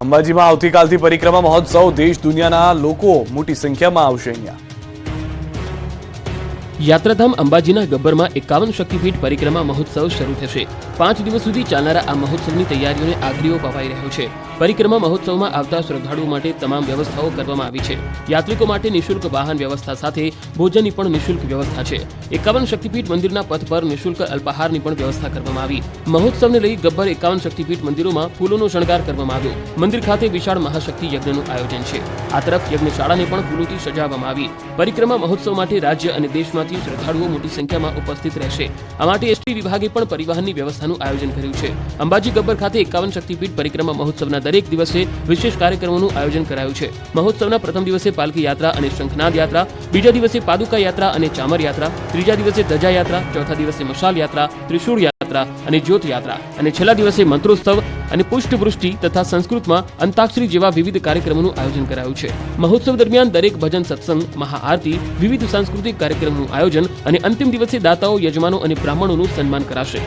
અંબાજીમાં આવતીકાલથી પરિક્રમા મહોત્સવ દેશ દુનિયાના લોકો મોટી સંખ્યામાં આવશે અહીંયા। યાત્રાધામ અંબાજીના ગબ્બરમાં 51 શક્તિપીઠ પરિક્રમા મહોત્સવ શરૂ થશે। 5 દિવસ સુધી ચાલનારા આ મહોત્સવની તૈયારીઓને આખરીઓ પવાઈ રહ્યો છે। પરિક્રમા મહોત્સવમાં આવતા શ્રદ્ધાળુઓ માટે તમામ વ્યવસ્થાઓ કરવામાં આવી છે। યાત્રિકો માટે નિઃશુલ્ક વાહન વ્યવસ્થા સાથે ભોજનની પણ નિઃશુલ્ક વ્યવસ્થા છે। 51 શક્તિપીઠ મંદિરના પથ પર નિઃશુલ્ક અલ્પાહારની પણ વ્યવસ્થા કરવામાં આવી। મહોત્સવને લઈ ગબ્બર 51 શક્તિપીઠ મંદિરોમાં ફૂલોનો શણગાર કરવામાં આવ્યો। મંદિર ખાતે વિશાળ મહાશક્તિ યજ્ઞનું આયોજન છે। આ તરફ યજ્ઞશાળાને પણ ફૂલોથી સજાવવામાં આવી। પરિક્રમા મહોત્સવ માટે રાજ્ય અને દેશમાંથી શ્રદ્ધાળુઓ મોટી સંખ્યામાં ઉપસ્થિત રહેશે। આ માટે એસટી વિભાગે પણ પરિવહનની વ્યવસ્થાનું આયોજન કર્યું છે। અંબાજી ગબ્બર ખાતે 51 શક્તિપીઠ પરિક્રમા મહોત્સવના દરેક દિવસે વિશેષ કાર્યક્રમોનું આયોજન કરાયું છે। મહોત્સવના પ્રથમ દિવસે પાલકી યાત્રા અને શંખનાદ યાત્રા, બીજા દિવસે પાદુકા યાત્રા અને ચામર યાત્રા, ત્રીજા દિવસે ધજા યાત્રા, ચોથા દિવસે મશાલ યાત્રા, ત્રિશૂળ યાત્રા અને જ્યોત યાત્રા અને છેલ્લા દિવસે મંત્રોત્સવ અને પુષ્પવૃષ્ટિ તથા સંસ્કૃતમાં અંતાક્ષરી જેવા વિવિધ કાર્યક્રમોનું આયોજન કરાયું છે। મહોત્સવ દરમિયાન દરેક ભજન સત્સંગ, મહાઆરતી, વિવિધ સાંસ્કૃતિક કાર્યક્રમોનું આયોજન અને અંતિમ દિવસે દાતાઓ, યજમાનો અને બ્રાહ્મણોનું સન્માન કરાશે।